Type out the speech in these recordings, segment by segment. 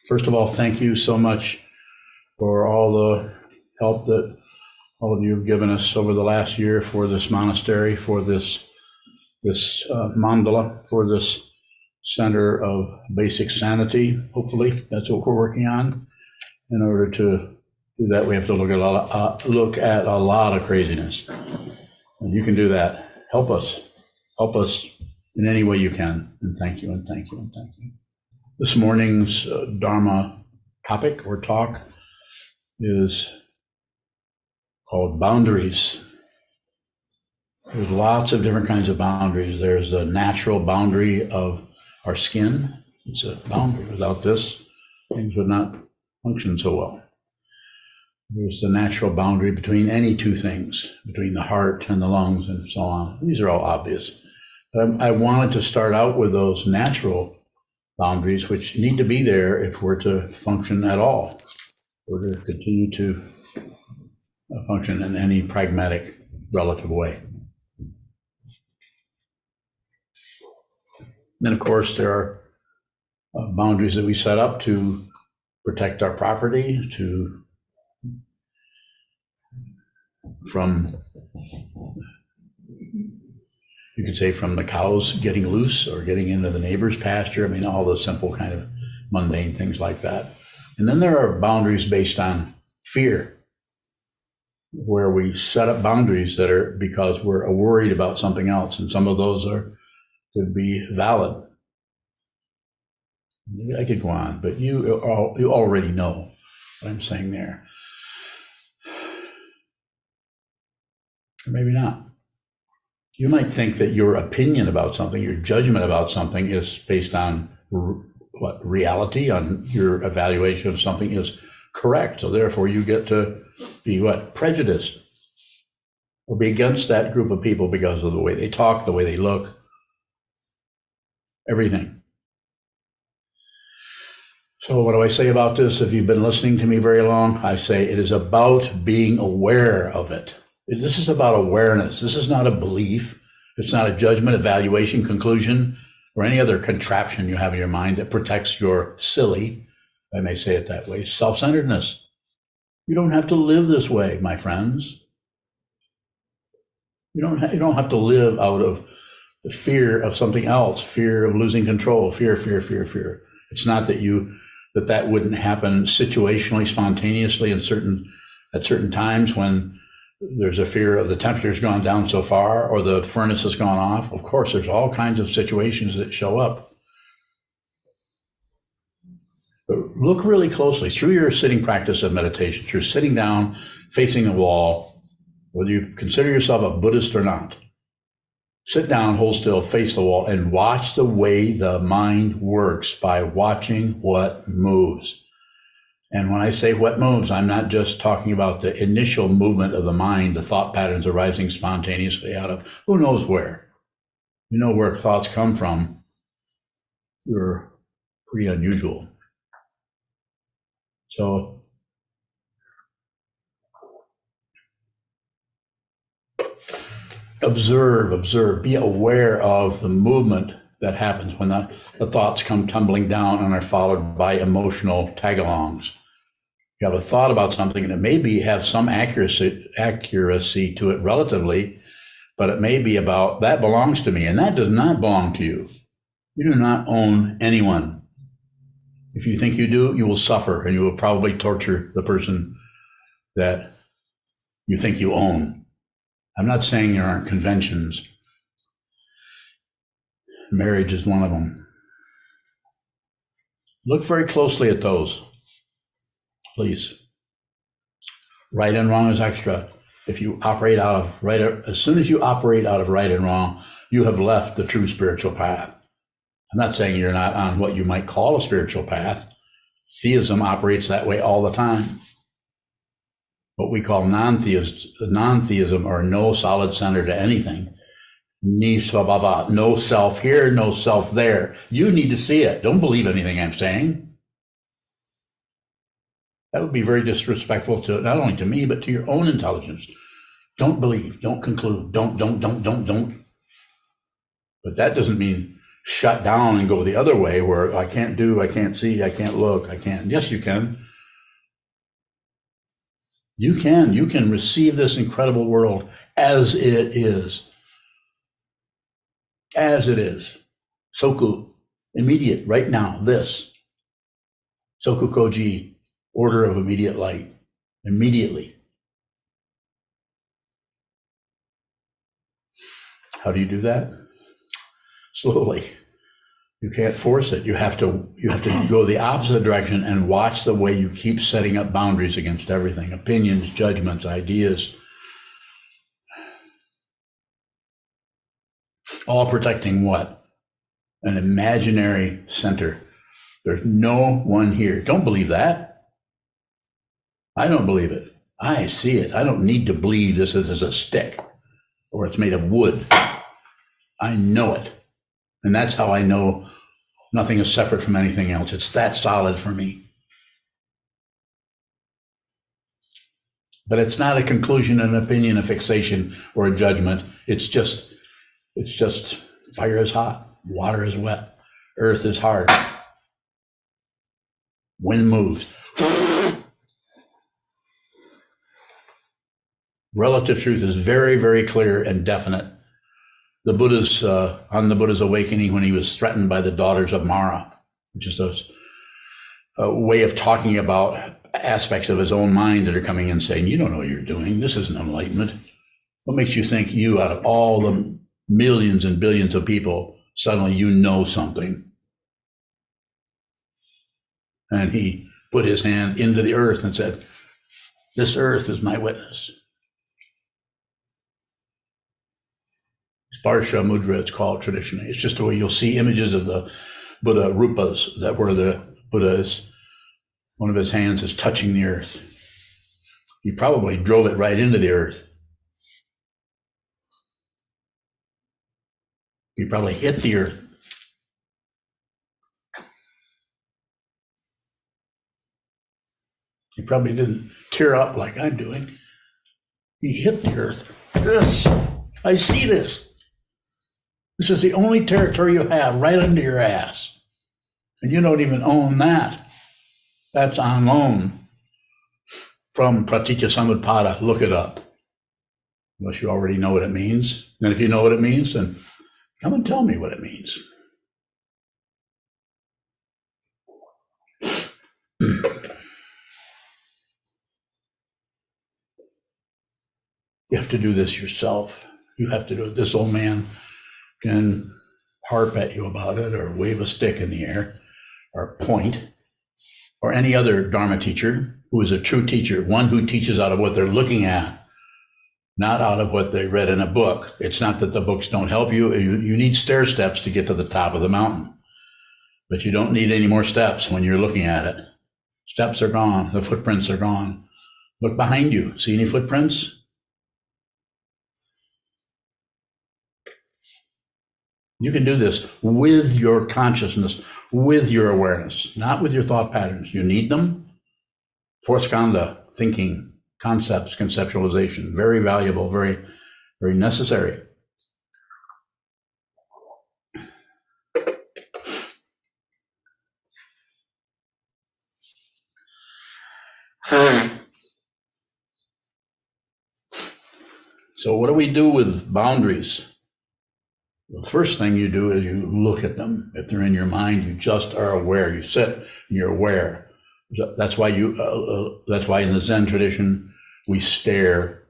First of all, thank you so much for all the help that all of you have given us over the last year for this monastery, for this mandala, for this center of basic sanity. Hopefully, that's what we're working on. In order to do that, we have to look at a lot of craziness. And you can do that. Help us in any way you can. And thank you, and thank you, and thank you. This morning's Dharma topic or talk is called boundaries. There's lots of different kinds of boundaries. There's the natural boundary of our skin. It's a boundary. Without this, things would not function so well. There's the natural boundary between any two things, between the heart and the lungs and so on. These are all obvious. But I wanted to start out with those natural boundaries, which need to be there if we're to function at all, or to continue to function in any pragmatic, relative way. Then, of course, there are boundaries that we set up to protect our property, from, you could say, from the cows getting loose or getting into the neighbor's pasture. I mean, all the simple kind of mundane things like that. And then there are boundaries based on fear, where we set up boundaries that are because we're worried about something else. And some of those could be valid. I could go on, but you already know what I'm saying there. Or maybe not. You might think that your opinion about something, your judgment about something is based on what reality, on your evaluation of something is correct. So therefore you get to be prejudiced, or be against that group of people because of the way they talk, the way they look, everything. So what do I say about this? If you've been listening to me very long, I say it is about being aware of it. This is about awareness. This is not a belief. It's not a judgment, evaluation, conclusion, or any other contraption you have in your mind that protects your silly, I may say it that way, self-centeredness. You don't have to live this way, my friends. You don't have to live out of the fear of something else, fear of losing control, fear. It's not that wouldn't happen situationally, spontaneously at certain times when there's a fear of the temperature's gone down so far or the furnace has gone off. Of course, there's all kinds of situations that show up. But look really closely through your sitting practice of meditation, through sitting down, facing the wall, whether you consider yourself a Buddhist or not. Sit down, hold still, face the wall, and watch the way the mind works by watching what moves. And when I say what moves, I'm not just talking about the initial movement of the mind, the thought patterns arising spontaneously out of who knows where. You know where thoughts come from. You're pretty unusual. So observe, be aware of the movement that happens when the thoughts come tumbling down and are followed by emotional tag-alongs. You have a thought about something and it may have some accuracy to it relatively, but it may be about, that belongs to me, and that does not belong to you. You do not own anyone. If you think you do, you will suffer, and you will probably torture the person that you think you own. I'm not saying there aren't conventions. Marriage is one of them. Look very closely at those, please. Right and wrong is extra. If you operate out of right, as soon as you operate out of right and wrong, you have left the true spiritual path. I'm not saying you're not on what you might call a spiritual path. Theism operates that way all the time. What we call non-theism, or no solid center to anything. Ni svabhava, no self here, no self there. You need to see it. Don't believe anything I'm saying. That would be very disrespectful to not only to me, but to your own intelligence. Don't believe, don't conclude, don't. But that doesn't mean shut down and go the other way where I can't do, I can't see, I can't look, I can't. Yes, you can. You can receive this incredible world as it is. As it is. Soku, immediate, right now, this. SokukoJi, order of immediate light, immediately. How do you do that? Slowly. You can't force it. You have to go the opposite direction and watch the way you keep setting up boundaries against everything, opinions, judgments, ideas, all protecting what? An imaginary center. There's no one here. Don't believe that. I don't believe it. I see it. I don't need to believe this is a stick or it's made of wood. I know it. And that's how I know nothing is separate from anything else. It's that solid for me. But it's not a conclusion, an opinion, a fixation, or a judgment. It's just fire is hot, water is wet, earth is hard, wind moves. Relative truth is very, very clear and definite. The Buddha's, on the Buddha's awakening, when he was threatened by the daughters of Mara, which is a way of talking about aspects of his own mind that are coming in saying, you don't know what you're doing. This isn't enlightenment. What makes you think you, out of all the millions and billions of people, suddenly you know something? And he put his hand into the earth and said, this earth is my witness. Sparsha mudra, it's called traditionally. It's just a way you'll see images of the Buddha rupas, that where the Buddha is, one of his hands is touching the earth. He probably drove it right into the earth. He probably hit the earth. He probably didn't tear up like I'm doing. He hit the earth. This, I see this. This is the only territory you have right under your ass. And you don't even own that. That's on loan from Pratitya Samutpada. Look it up. Unless you already know what it means. And if you know what it means, then come and tell me what it means. You have to do this yourself. You have to do it. This old man can harp at you about it or wave a stick in the air or point, or any other Dharma teacher who is a true teacher, one who teaches out of what they're looking at, not out of what they read in a book. It's not that the books don't help you. You need stair steps to get to the top of the mountain, but you don't need any more steps when you're looking at it. Steps are gone. The footprints are gone. Look behind you. See any footprints? You can do this with your consciousness, with your awareness, not with your thought patterns. You need them. Fourth skandha, thinking, concepts, conceptualization, very valuable, very, very necessary. So what do we do with boundaries? The first thing you do is you look at them. If they're in your mind, you just are aware. You sit and you're aware. That's why that's why in the Zen tradition we stare.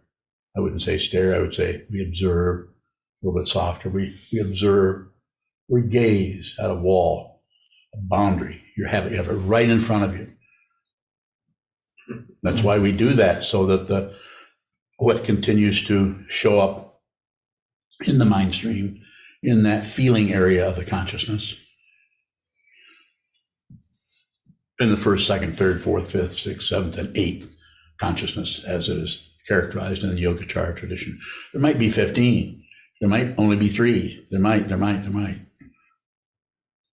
I wouldn't say stare. I would say we observe. A little bit softer. We observe. We gaze at a wall, a boundary. You have it right in front of you. That's why we do that, so that what continues to show up in the mind stream, in that feeling area of the consciousness, in the first, second, third, fourth, fifth, sixth, seventh, and eighth consciousness, as it is characterized in the Yogacara tradition. There might be 15. There might only be 3. There might.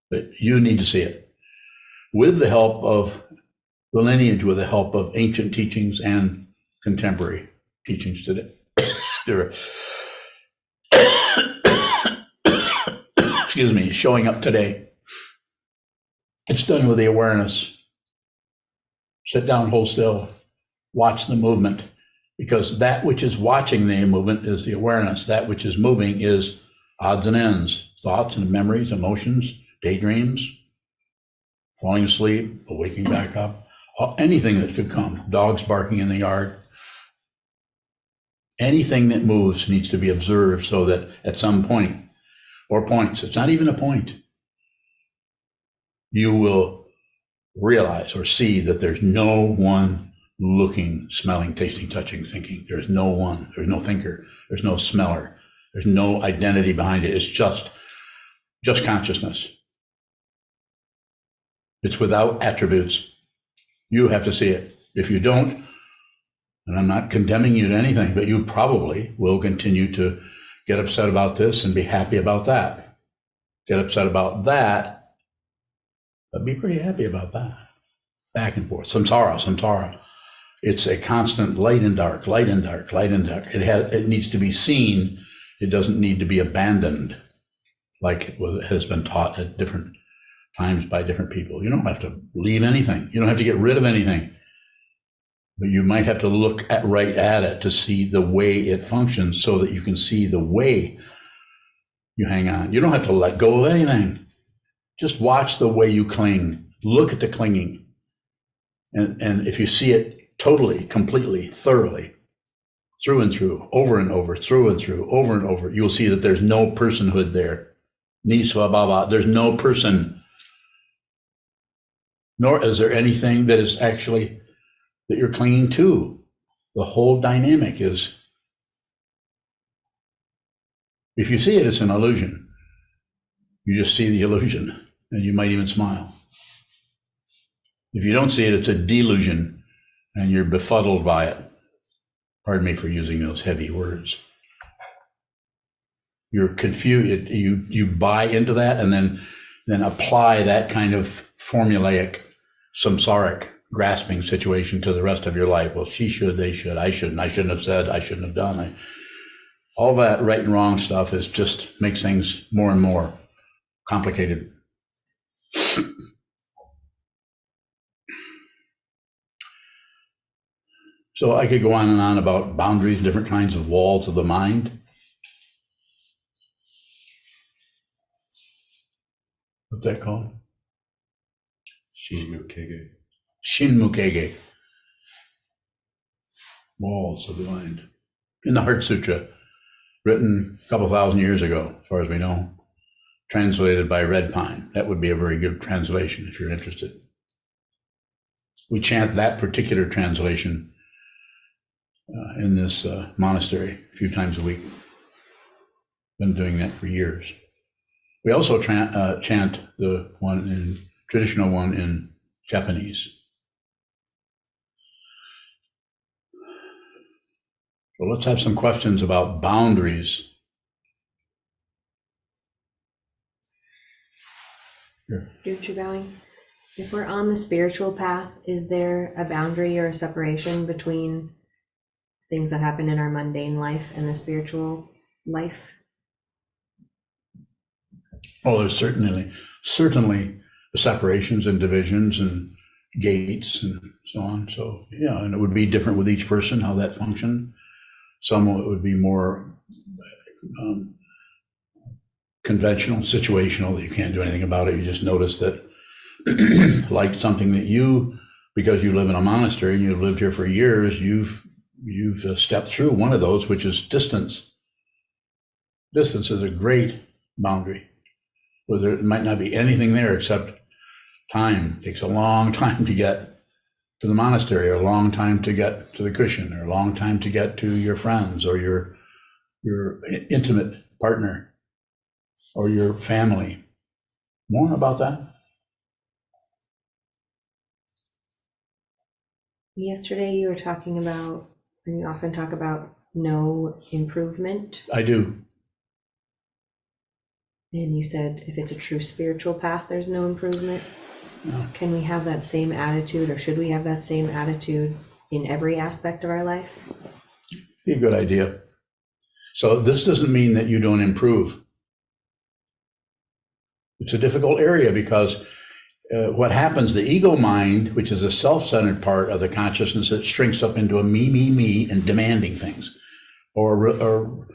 But you need to see it. With the help of the lineage, with the help of ancient teachings and contemporary teachings today. Excuse showing up today. It's done with the awareness. Sit down, hold still, watch the movement, because that which is watching the movement is the awareness. That which is moving is odds and ends, thoughts and memories, emotions, daydreams, falling asleep, waking back up, anything that could come, dogs barking in the yard. Anything that moves needs to be observed so that at some point, or points, it's not even a point, you will realize or see that there's no one looking, smelling, tasting, touching, thinking. There's no one, there's no thinker, there's no smeller, there's no identity behind it. It's just consciousness. It's without attributes. You have to see it. If you don't, and I'm not condemning you to anything, but you probably will continue to get upset about this and be happy about that. Get upset about that, but be pretty happy about that. Back and forth. Samsara. It's a constant light and dark, light and dark, light and dark. It needs to be seen. It doesn't need to be abandoned, like it has been taught at different times by different people. You don't have to leave anything. You don't have to get rid of anything. But you might have to look right at it to see the way it functions so that you can see the way you hang on. You don't have to let go of anything. Just watch the way you cling. Look at the clinging. And if you see it totally, completely, thoroughly, through and through, over and over, through and through, over and over, you'll see that there's no personhood there. Nisva Baba, there's no person. Nor is there anything that is actually that you're clinging to. The whole dynamic is, if you see it, it's an illusion. You just see the illusion, and you might even smile. If you don't see it, it's a delusion, and you're befuddled by it. Pardon me for using those heavy words. You're confused. You buy into that, and then apply that kind of formulaic, samsaric, grasping situation to the rest of your life. Well, she should, they should, I shouldn't have said, I shouldn't have done. All that right and wrong stuff is just makes things more and more complicated. So I could go on and on about boundaries, different kinds of walls of the mind. What's that called? Shinmukege. Walls of the mind. In the Heart Sutra, written a couple thousand years ago, as far as we know, translated by Red Pine. That would be a very good translation if you're interested. We chant that particular translation in this monastery a few times a week. Been doing that for years. We also chant the traditional one in Japanese. So let's have some questions about boundaries. Here. If we're on the spiritual path, is there a boundary or a separation between things that happen in our mundane life and the spiritual life? Oh, there's certainly separations and divisions and gates and so on. So yeah, and it would be different with each person, how that functioned. Some it would be more conventional, situational, that you can't do anything about it. You just notice that like something that because you live in a monastery and you've lived here for years, you've stepped through one of those, which is distance. Distance is a great boundary. Well, there might not be anything there except time. It takes a long time to get to the monastery, or a long time to get to the cushion, or a long time to get to your friends, or your intimate partner, or your family. More about that? Yesterday you were talking about, and you often talk about no improvement. I do. And you said if it's a true spiritual path, there's no improvement. No. Can we have that same attitude, or should we have that same attitude in every aspect of our life? Be a good idea. So this doesn't mean that you don't improve. It's a difficult area because what happens, the ego mind, which is a self-centered part of the consciousness, it shrinks up into a me, and demanding things, or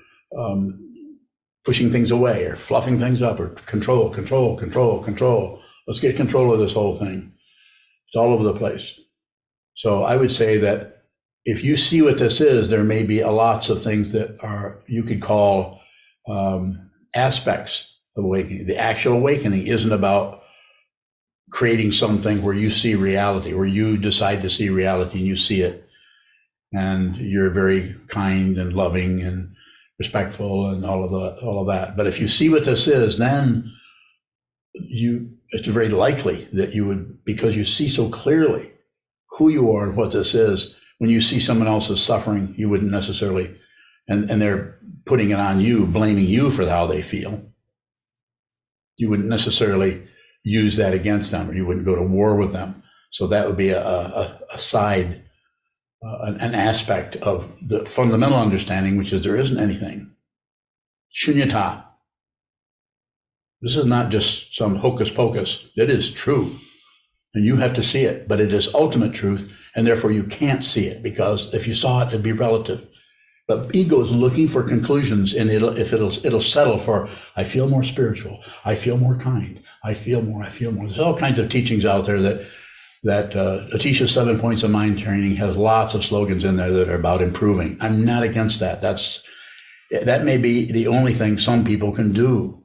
pushing things away, or fluffing things up, or control. Let's get control of this whole thing. It's all over the place. So I would say that if you see what this is, there may be lots of things that are, you could call aspects of awakening. The actual awakening isn't about creating something where you see reality, where you decide to see reality and you see it, and you're very kind and loving and respectful and all of that. But if you see what this is, then it's very likely that you would, because you see so clearly who you are and what this is. When you see someone else's suffering, you wouldn't necessarily, and they're putting it on you, blaming you for how they feel, you wouldn't necessarily use that against them, or you wouldn't go to war with them. So that would be a side, an aspect of the fundamental understanding, which is there isn't anything. Shunyata. This is not just some hocus pocus. It is true. And you have to see it, but it is ultimate truth, and therefore you can't see it, because if you saw it, it'd be relative. But ego is looking for conclusions, and it'll settle for, I feel more spiritual, I feel more kind, I feel more. There's all kinds of teachings out there that Atisha's 7 Points of Mind Training has lots of slogans in there that are about improving. I'm not against that. That may be the only thing some people can do.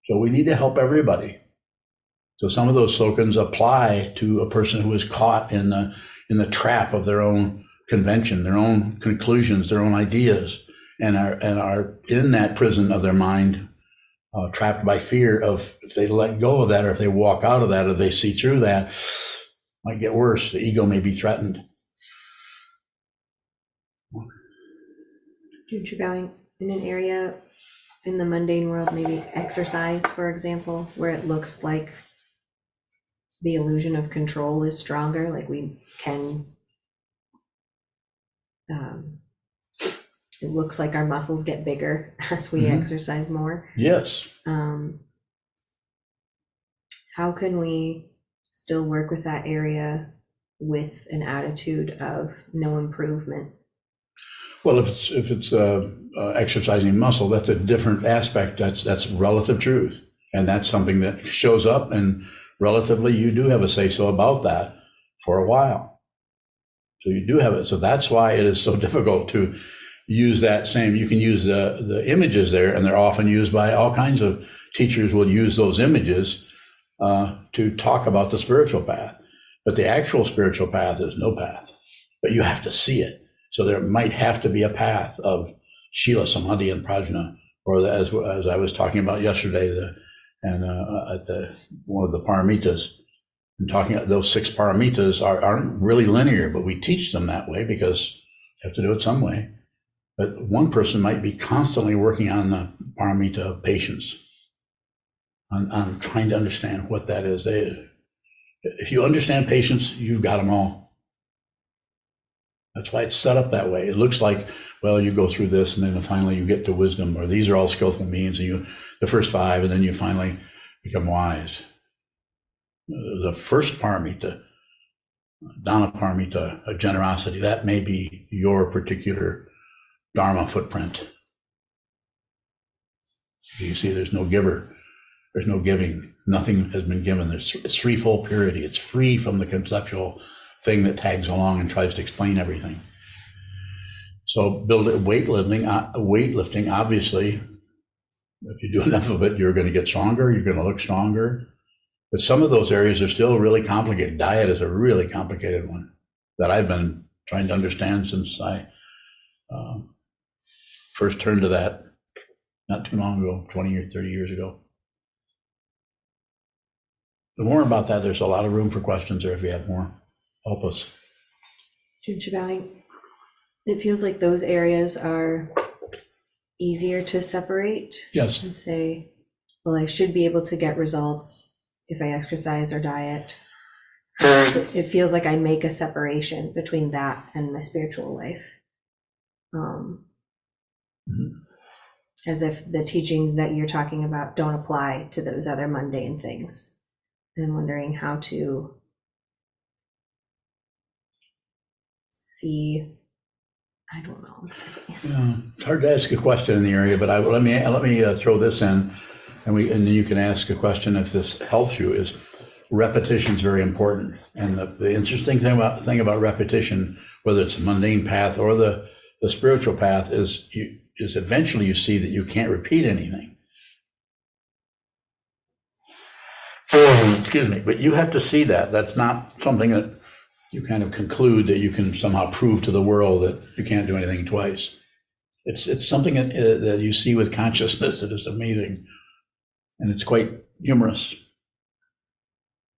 So we need to help everybody. So some of those slogans apply to a person who is caught in the trap of their own convention, their own conclusions, their own ideas, and are in that prison of their mind, trapped by fear of, if they let go of that, or if they walk out of that, or they see through that, might get worse. The ego may be threatened. Going in an area in the mundane world, maybe exercise, for example, where it looks like the illusion of control is stronger, like we can, it looks like our muscles get bigger as we exercise more. Yes. How can we still work with that area with an attitude of no improvement? Well, if it's exercising muscle, that's a different aspect. That's relative truth, and that's something that shows up, and relatively you do have a say-so about that for a while. So you do have it. So that's why it is so difficult to use that same. You can use the images there, and they're often used by all kinds of teachers. Will use those images to talk about the spiritual path, but the actual spiritual path is no path. But you have to see it. So there might have to be a path of Shila, Samadhi, and Prajna, or as I was talking about yesterday, one of the paramitas, and talking about those 6 paramitas aren't really linear, but we teach them that way because you have to do it some way. But one person might be constantly working on the paramita of patience, on trying to understand what that is. If you understand patience, you've got them all. That's why it's set up that way. It looks like, well, you go through this, and then finally you get to wisdom, or these are all skillful means, and the first 5, and then you finally become wise. The first paramita, Dana paramita, generosity, that may be your particular Dharma footprint. You see, there's no giver, there's no giving, nothing has been given. It's threefold purity. It's free from the conceptual thing that tags along and tries to explain everything. So weightlifting, obviously, if you do enough of it, you're going to get stronger, you're going to look stronger. But some of those areas are still really complicated. Diet is a really complicated one that I've been trying to understand since I first turned to that not too long ago, 20 or 30 years ago. The more about that, there's a lot of room for questions there if you have more. Help us. It feels like those areas are easier to separate. Yes. And say, well, I should be able to get results if I exercise or diet. It feels like I make a separation between that and my spiritual life. as if the teachings that you're talking about don't apply to those other mundane things. And I'm wondering how to see, I don't know. It's hard to ask a question in the area, but let me throw this in, and then you can ask a question if this helps you. Is repetition is very important, and the interesting thing about repetition, whether it's a mundane path or the spiritual path, is eventually you see that you can't repeat anything. Excuse me, but you have to see that. That's not something that you kind of conclude that you can somehow prove to the world that you can't do anything twice. It's something that you see with consciousness that is amazing, and it's quite humorous,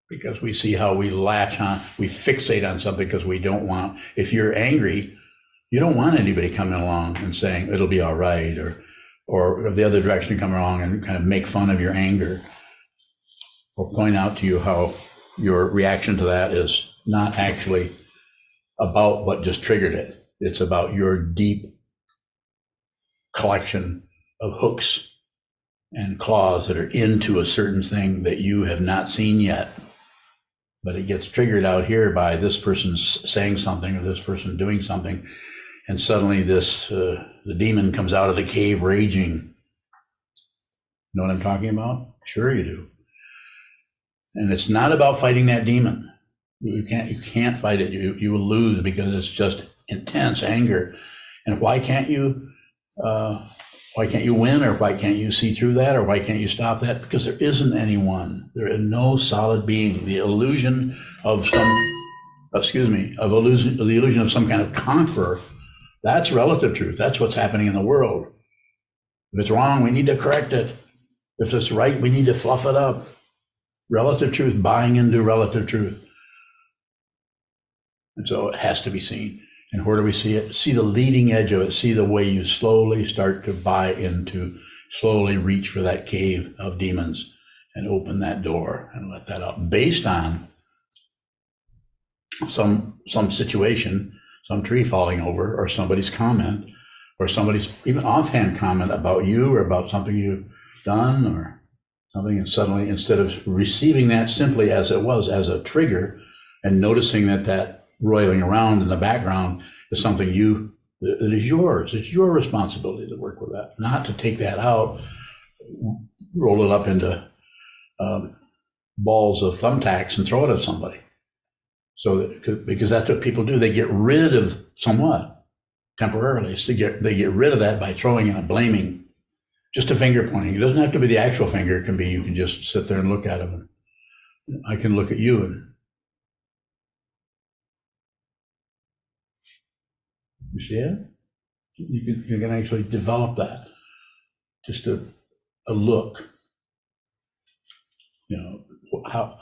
because we see how we we fixate on something because we don't want, if you're angry, you don't want anybody coming along and saying it'll be all right, or the other direction come along and kind of make fun of your anger, or point out to you how your reaction to that is not actually about what just triggered it. It's about your deep collection of hooks and claws that are into a certain thing that you have not seen yet. But it gets triggered out here by this person saying something or this person doing something. And suddenly the demon comes out of the cave raging. You know what I'm talking about? Sure you do. And it's not about fighting that demon. You can't fight it. You will lose because it's just intense anger. And why can't you win, or why can't you see through that, or why can't you stop that? Because there isn't anyone. There is no solid being. The illusion of the illusion of some kind of conqueror, that's relative truth. That's what's happening in the world. If it's wrong, we need to correct it. If it's right, we need to fluff it up. Relative truth, buying into relative truth. And so it has to be seen. And where do we see it? See the leading edge of it. See the way you slowly start to buy into, slowly reach for that cave of demons and open that door and let that up, based on some situation, some tree falling over, or somebody's comment, or somebody's even offhand comment about you or about something you've done or something. And suddenly, instead of receiving that simply as it was, as a trigger, and noticing that roiling around in the background is something that is yours. It's your responsibility to work with that, not to take that out, roll it up into balls of thumbtacks and throw it at somebody. Because that's what people do. They get rid of somewhat temporarily. So they get rid of that by throwing in a blaming, just a finger pointing. It doesn't have to be the actual finger. It can be, you can just sit there and look at them. I can look at you and you see it? You can actually develop that. Just a look. You know, how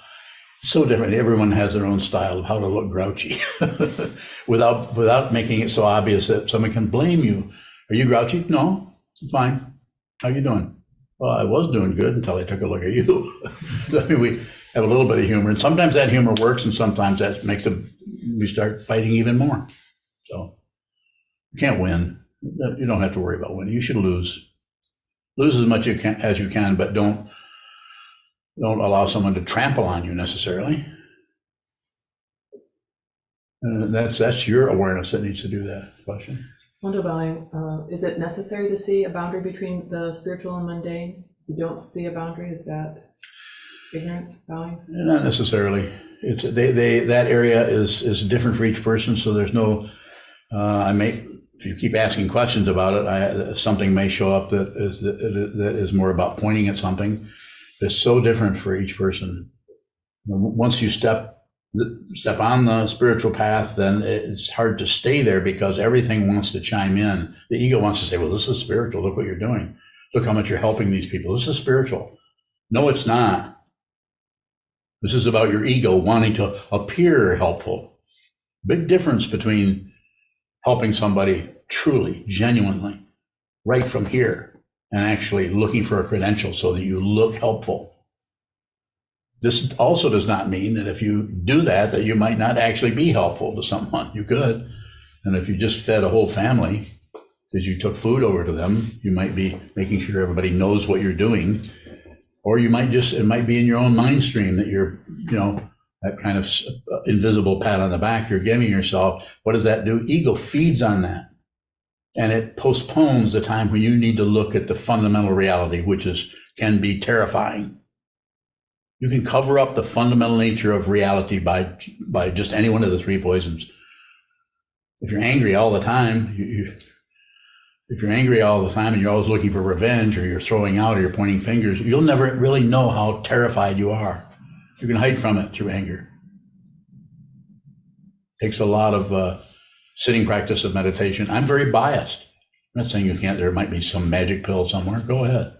so different. Everyone has their own style of how to look grouchy without making it so obvious that someone can blame you. Are you grouchy? No, I'm fine. How you doing? Well, I was doing good until I took a look at you. So, I mean, we have a little bit of humor, and sometimes that humor works, and sometimes that makes we start fighting even more. So you can't win. You don't have to worry about winning. You should lose as much as you can, but don't allow someone to trample on you necessarily. And that's your awareness that needs to do that. Question. Wonder Valley, is it necessary to see a boundary between the spiritual and mundane? If you don't see a boundary, is that ignorance, Valley? Not necessarily. It's that area is different for each person, so there's no. If you keep asking questions about it, something may show up that is more about pointing at something. It's so different for each person. Once you step on the spiritual path, then it's hard to stay there because everything wants to chime in. The ego wants to say, well, this is spiritual. Look what you're doing. Look how much you're helping these people. This is spiritual. No, it's not. This is about your ego wanting to appear helpful. Big difference between helping somebody truly, genuinely, right from here, and actually looking for a credential so that you look helpful. This also does not mean that if you do that you might not actually be helpful to someone. You could. And if you just fed a whole family because you took food over to them. You might be making sure everybody knows what you're doing, or you might just, it might be in your own mind stream that you're, that kind of invisible pat on the back you're giving yourself. What does that do? Ego feeds on that. And it postpones the time when you need to look at the fundamental reality, which can be terrifying. You can cover up the fundamental nature of reality by just any one of the three poisons. If you're angry all the time, if you're angry all the time and you're always looking for revenge, or you're throwing out or you're pointing fingers, you'll never really know how terrified you are. You can hide from it through anger. It takes a lot of sitting practice of meditation. I'm very biased. I'm not saying you can't. There might be some magic pill somewhere. Go ahead.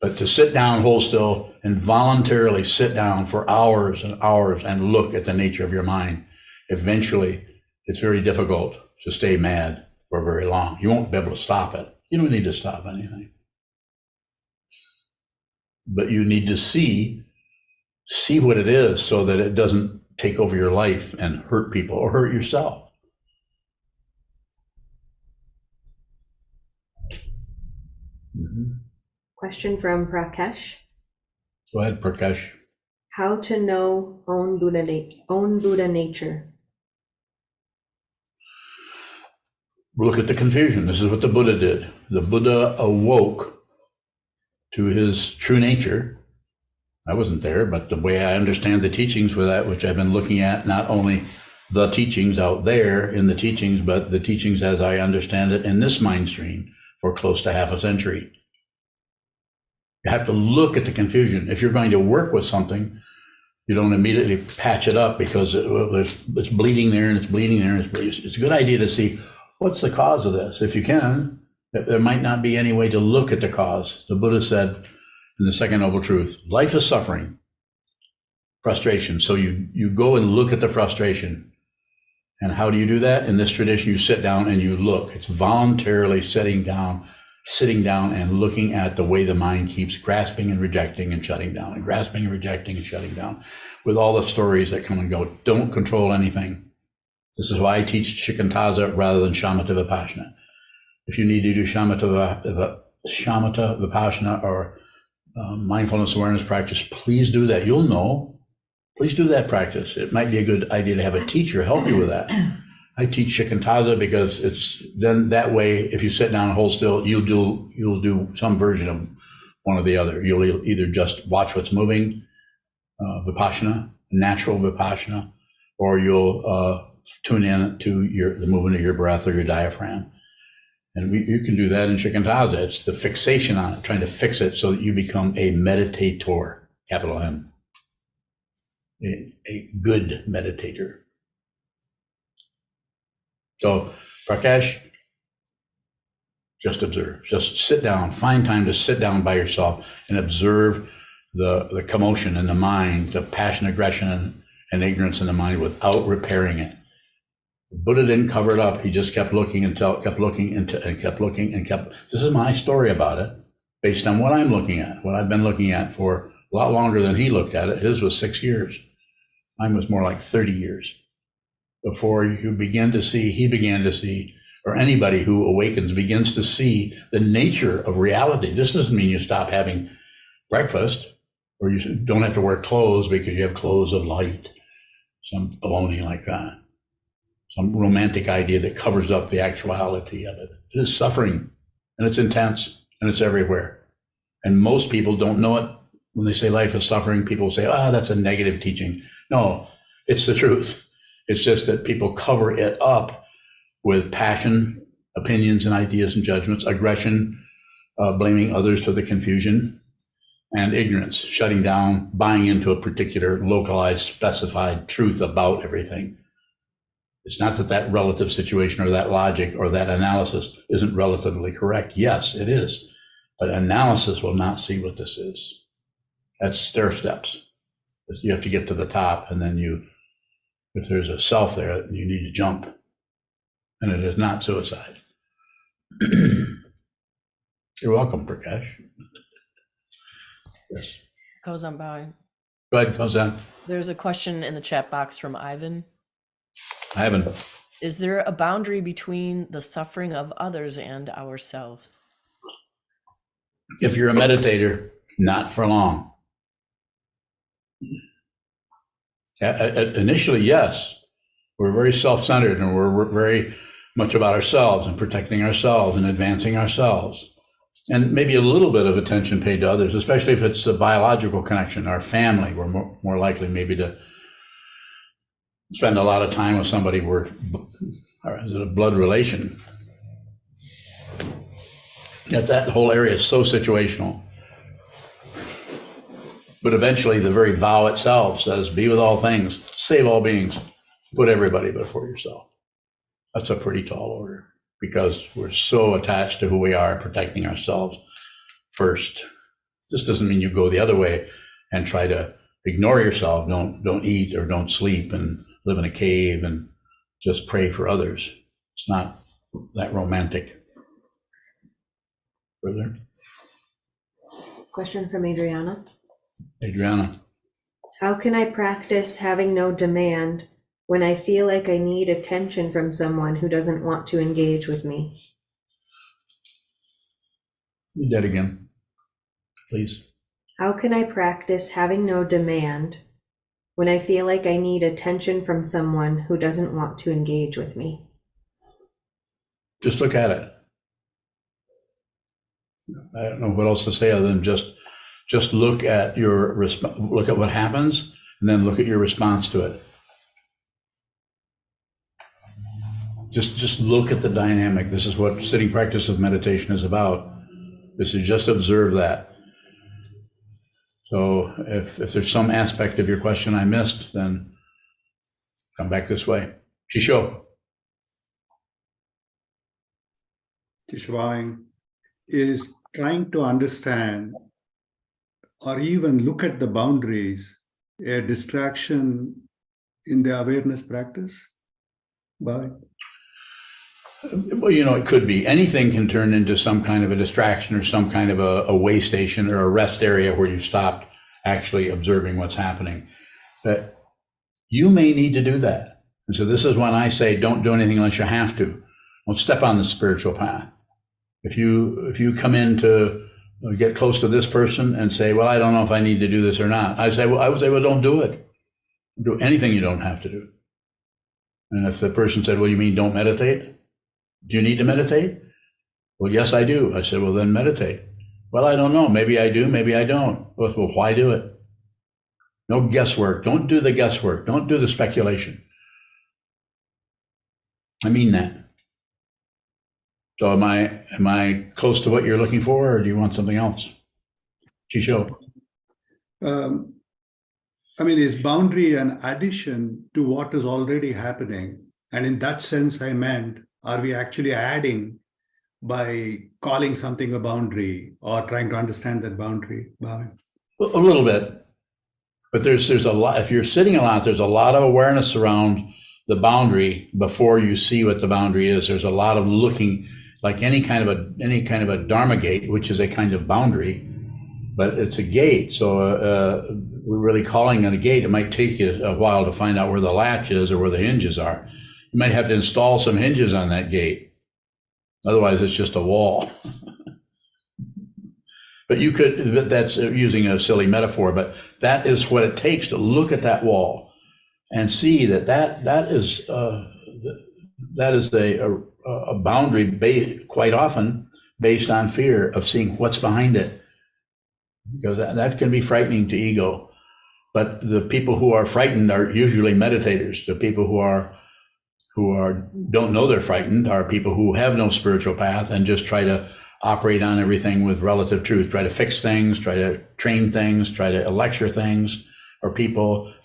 But to sit down, hold still, and voluntarily sit down for hours and hours and look at the nature of your mind, eventually it's very difficult to stay mad for very long. You won't be able to stop it. You don't need to stop anything. But you need to see what it is so that it doesn't take over your life and hurt people or hurt yourself. Question from Prakash. Go ahead, Prakash. How to know own Buddha nature? Look at the confusion. This is what the Buddha did. The Buddha awoke to his true nature. I wasn't there, but the way I understand the teachings for that, which I've been looking at, not only the teachings out there in the teachings, but the teachings as I understand it in this mind stream for close to half a century. You have to look at the confusion. If you're going to work with something, you don't immediately patch it up because it's bleeding there and it's bleeding there. And it's a good idea to see what's the cause of this. If you can, there might not be any way to look at the cause. The Buddha said in the Second Noble Truth, life is suffering, frustration. So you go and look at the frustration. And how do you do that? In this tradition, you sit down and you look. It's voluntarily sitting down and looking at the way the mind keeps grasping and rejecting and shutting down, and grasping and rejecting and shutting down, with all the stories that come and go. Don't control anything. This is why I teach Shikantaza rather than Shamatha Vipassana. If you need to do Shamatha Vipassana or mindfulness awareness practice, please do that. You'll know. Please do that practice. It might be a good idea to have a teacher help you with that. I teach Shikantaza because it's then that way, if you sit down and hold still, you'll do some version of one or the other. You'll either just watch what's moving, Vipassana, natural Vipassana, or you'll tune in to the movement of your breath or your diaphragm. And you can do that in Shikantaza. It's the fixation on it, trying to fix it so that you become a meditator, capital M, a good meditator. So, Prakash, just observe. Just sit down. Find time to sit down by yourself and observe the commotion in the mind, the passion, aggression, and ignorance in the mind without repairing it. The Buddha didn't cover it up. He just kept looking and kept looking. This is my story about it, based on what I'm looking at, what I've been looking at for a lot longer than he looked at it. His was 6 years. Mine was more like 30 years. Before you begin to see, he began to see, or anybody who awakens begins to see the nature of reality. This doesn't mean you stop having breakfast, or you don't have to wear clothes because you have clothes of light, some baloney like that, some romantic idea that covers up the actuality of it. It is suffering, and it's intense, and it's everywhere. And most people don't know it. When they say life is suffering, people say, that's a negative teaching. No, it's the truth. It's just that people cover it up with passion, opinions and ideas and judgments, aggression, blaming others for the confusion, and ignorance, shutting down, buying into a particular localized, specified truth about everything. It's not that relative situation or that logic or that analysis isn't relatively correct. Yes, it is. But analysis will not see what this is. That's stair steps. You have to get to the top, and then if there's a self there, you need to jump. And it is not suicide. You're welcome, Prakash. Yes. Kozan bowing. Go ahead, Kozan. There's a question in the chat box from Ivan. Ivan. Is there a boundary between the suffering of others and ourselves? If you're a meditator, not for long. Initially, yes, we're very self-centered and we're very much about ourselves and protecting ourselves and advancing ourselves. And maybe a little bit of attention paid to others, especially if it's a biological connection, our family. We're more likely maybe to spend a lot of time with somebody or is it a blood relation? That whole area is so situational. But eventually the very vow itself says, be with all things, save all beings, put everybody before yourself. That's a pretty tall order because we're so attached to who we are, protecting ourselves first. This doesn't mean you go the other way and try to ignore yourself, don't eat or don't sleep and live in a cave and just pray for others. It's not that romantic. Further? Question from Adriana. Adriana. How can I practice having no demand when I feel like I need attention from someone who doesn't want to engage with me? Read that again, please. How can I practice having no demand when I feel like I need attention from someone who doesn't want to engage with me? Just look at it. I don't know what else to say other than just look at look at what happens and then look at your response to it. Just look at the dynamic. This is what sitting practice of meditation is about. This is just observe that. So if there's some aspect of your question I missed, then come back this way. Chisho. Tishwang is trying to understand or even look at the boundaries, a distraction in the awareness practice? Bye. Well, it could be. Anything can turn into some kind of a distraction or some kind of a way station or a rest area where you've stopped actually observing what's happening. But you may need to do that. And so this is when I say don't do anything unless you have to. Don't step on the spiritual path. If you come in to get close to this person and say, well, I don't know if I need to do this or not, I would say, well, don't do it. Don't do anything you don't have to do. And if the person said, well, you mean don't meditate? Do you need to meditate? Well, yes, I do. I said, well, then meditate. Well, I don't know. Maybe I do, maybe I don't. Well, why do it? No guesswork. Don't do the guesswork. Don't do the speculation. I mean that. So am I close to what you're looking for, or do you want something else? Chisho. Is boundary an addition to what is already happening? And in that sense, I meant, are we actually adding by calling something a boundary or trying to understand that boundary? Bye. A little bit, but there's a lot. If you're sitting a lot, there's a lot of awareness around the boundary before you see what the boundary is. There's a lot of looking, like any kind of a dharma gate, which is a kind of boundary, but it's a gate. So we're really calling it a gate. It might take you a while to find out where the latch is or where the hinges are. You might have to install some hinges on that gate. Otherwise, it's just a wall. But that's using a silly metaphor, but that is what it takes to look at that wall and see that is a boundary quite often based on fear of seeing what's behind it. Because that can be frightening to ego. But the people who are frightened are usually meditators. The people who don't know they're frightened are people who have no spiritual path and just try to operate on everything with relative truth, try to fix things, try to train things, try to lecture things, or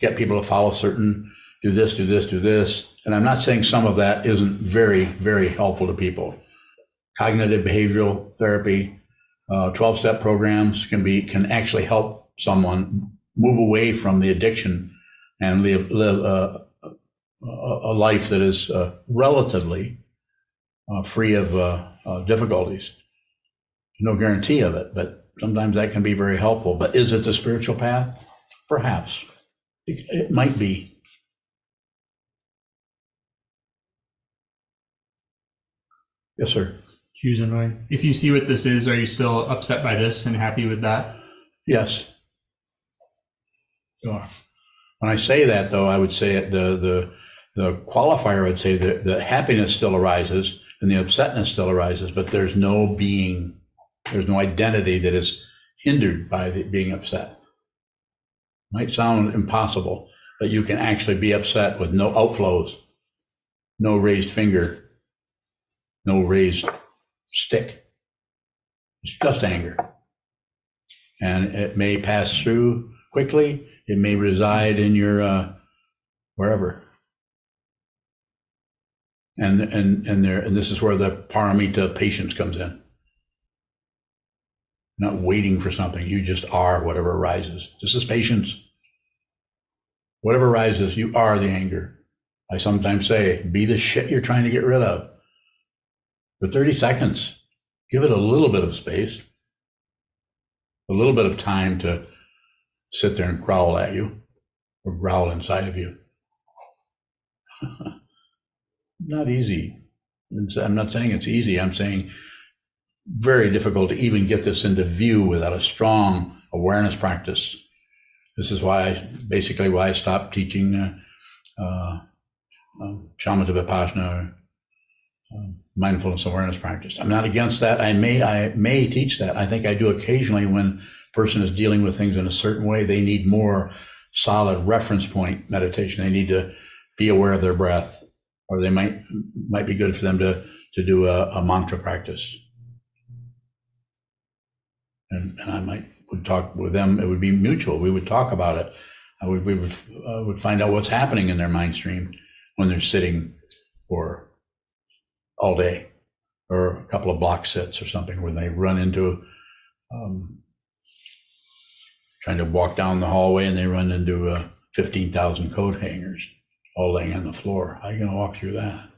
get people to follow certain, do this, do this, do this. And I'm not saying some of that isn't very, very helpful to people. Cognitive behavioral therapy, 12-step programs can actually help someone move away from the addiction and live a life that is relatively free of difficulties. No guarantee of it, but sometimes that can be very helpful. But is it the spiritual path? Perhaps. It might be. Yes, sir. Huge annoying. If you see what this is, are you still upset by this and happy with that? Yes. Sure. When I say that, though, I would say it, the qualifier would say that the happiness still arises and the upsetness still arises, but there's no being, there's no identity that is hindered by the being upset. Might sound impossible, but you can actually be upset with no outflows, no raised finger, no raised stick. It's just anger. And it may pass through quickly. It may reside in your wherever. And this is where the paramita patience comes in. Not waiting for something. You just are whatever arises. This is patience. Whatever arises, you are the anger. I sometimes say, be the shit you're trying to get rid of. For 30 seconds, give it a little bit of space, a little bit of time to sit there and growl at you or growl inside of you. Not easy. I'm not saying it's easy. I'm saying very difficult to even get this into view without a strong awareness practice. This is why I stopped teaching shamatha vipassana, mindfulness awareness practice. I'm not against that. I may teach that. I think I do occasionally when a person is dealing with things in a certain way. They need more solid reference point meditation. They need to be aware of their breath, or they might be good for them to do a mantra practice. And I would talk with them. It would be mutual. We would talk about it. We would find out what's happening in their mind stream when they're sitting for all day, or a couple of block sits or something, where they run into trying to walk down the hallway and they run into 15,000 coat hangers all laying on the floor. How are you going to walk through that?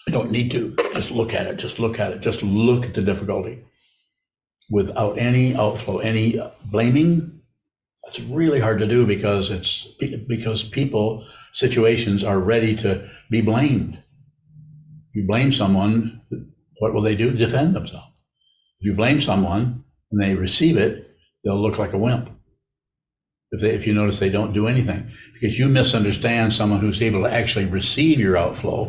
I don't need to. Just look at it. Just look at it. Just look at the difficulty without any outflow, any blaming. It's really hard to do because people, situations are ready to be blamed. If you blame someone, what will they do? Defend themselves. If you blame someone and they receive it, they'll look like a wimp. If you notice they don't do anything, because you misunderstand someone who's able to actually receive your outflow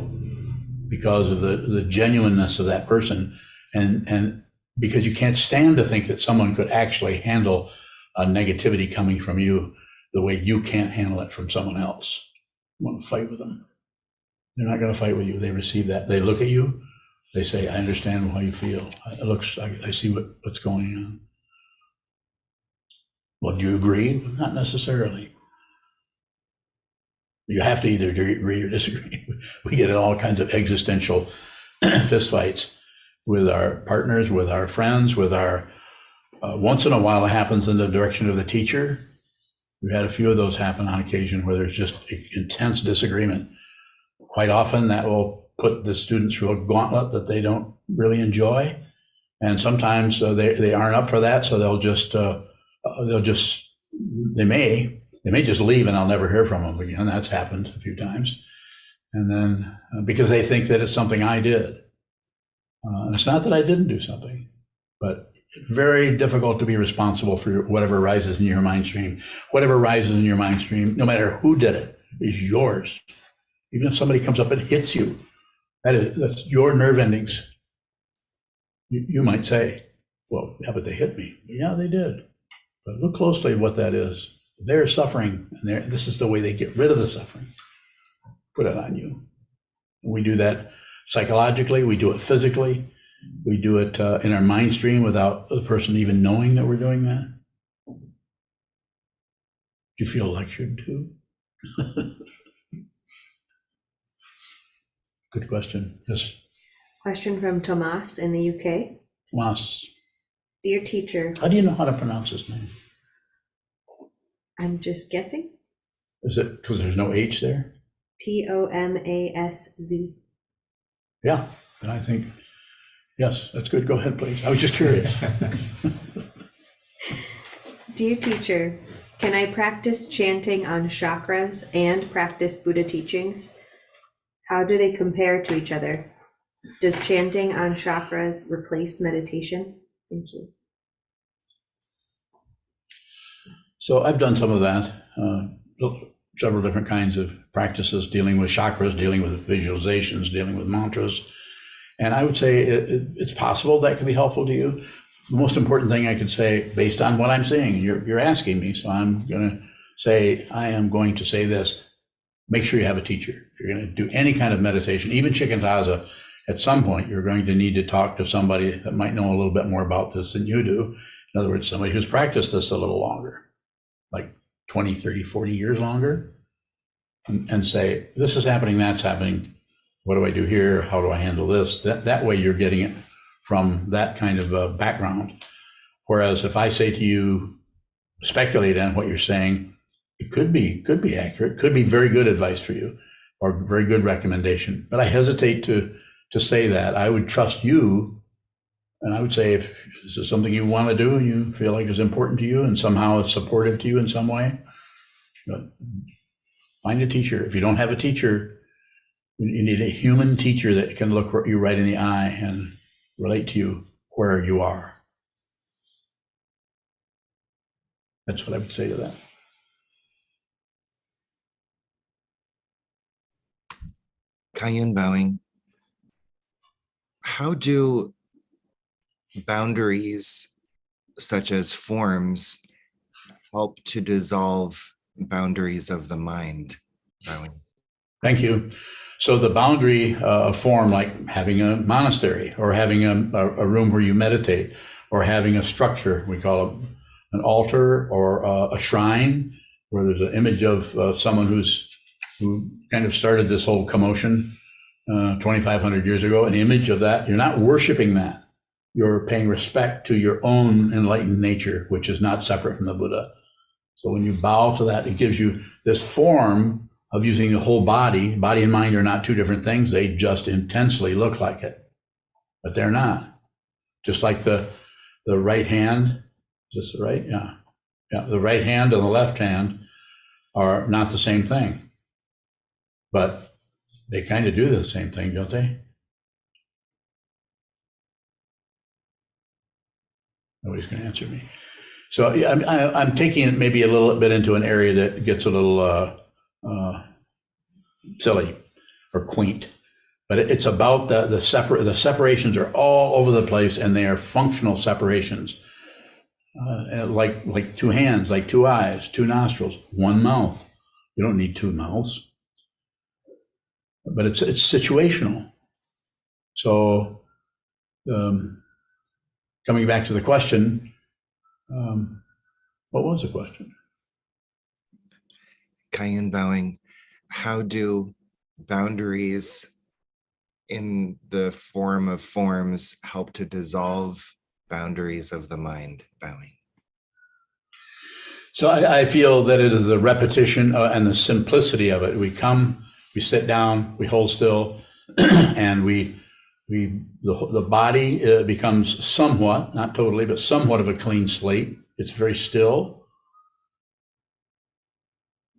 because of the genuineness of that person, and because you can't stand to think that someone could actually handle a negativity coming from you the way you can't handle it from someone else. You want to fight with them. They're not going to fight with you. They receive that. They look at you. They say, I understand how you feel. I see what's going on. Well, do you agree? Not necessarily. You have to either agree or disagree. We get in all kinds of existential fistfights with our partners, with our friends, with our, once in a while it happens in the direction of the teacher. We've had a few of those happen on occasion where there's just intense disagreement. Quite often that will put the students through a gauntlet that they don't really enjoy. And sometimes they aren't up for that, so they may just leave and I'll never hear from them again. That's happened a few times. And then because they think that it's something I did. And it's not that I didn't do something, but it's very difficult to be responsible for whatever arises in your mind stream. Whatever arises in your mind stream, no matter who did it, is yours. Even if somebody comes up and hits you, that's your nerve endings. You might say, well, yeah, but they hit me. Yeah, they did. But look closely at what that is. They're suffering, and this is the way they get rid of the suffering. Put it on you. We do that psychologically. We do it physically. We do it in our mind stream without the person even knowing that we're doing that. Do you feel lectured too? Good question. Yes. Question from Tomas in the UK. Tomas. Dear teacher, How do you know how to pronounce his name? I'm just guessing. Is it because there's no H there? Tomasz. Yeah, and I think, yes, that's good. Go ahead, please. I was just curious. Dear teacher, can I practice chanting on chakras and practice Buddha teachings? How do they compare to each other? Does chanting on chakras replace meditation? Thank you. So I've done some of that, several different kinds of practices dealing with chakras, dealing with visualizations, dealing with mantras. And I would say it's possible that can be helpful to you. The most important thing I could say, based on what I'm saying, you're asking me, so I'm going to say, I am going to say this. Make sure you have a teacher. If you're going to do any kind of meditation, even Shikantaza, at some point, you're going to need to talk to somebody that might know a little bit more about this than you do. In other words, somebody who's practiced this a little longer, like 20, 30, 40 years longer, and say, this is happening, that's happening. What do I do here? How do I handle this? That way you're getting it from that kind of background. Whereas if I say to you, speculate on what you're saying, it could be accurate, could be very good advice for you or very good recommendation. But I hesitate to say that. I would trust you. And I would say, if this is something you want to do and you feel like is important to you and somehow is supportive to you in some way, find a teacher. If you don't have a teacher, you need a human teacher that can look you right in the eye and relate to you where you are. That's what I would say to that. Kayun bowing. How do boundaries such as forms help to dissolve boundaries of the mind? Bowing. Thank you. So the boundary of form, like having a monastery or having a room where you meditate or having a structure, we call it an altar or a shrine where there's an image of someone who kind of started this whole commotion 2,500 years ago, an image of that. You're not worshiping that. You're paying respect to your own enlightened nature, which is not separate from the Buddha. So when you bow to that, it gives you this form of using the whole body. Body and mind are not two different things. They just intensely look like it, but they're not. Just like the right hand, is this right? Yeah. The right hand and the left hand are not the same thing, but they kind of do the same thing, don't they? Nobody's going to answer me. So yeah, I'm taking it maybe a little bit into an area that gets a little silly or quaint, but it's about the separations are all over the place, and they are functional separations, like two hands, like two eyes, two nostrils, one mouth. You don't need two mouths, but it's situational. So coming back to the question, what was the question? Kayun bowing. How do boundaries in the form of forms help to dissolve boundaries of the mind? Bowing. So I feel that it is the repetition and the simplicity of it. We come, we sit down, we hold still, and the body becomes somewhat, not totally, but somewhat of a clean slate. It's very still.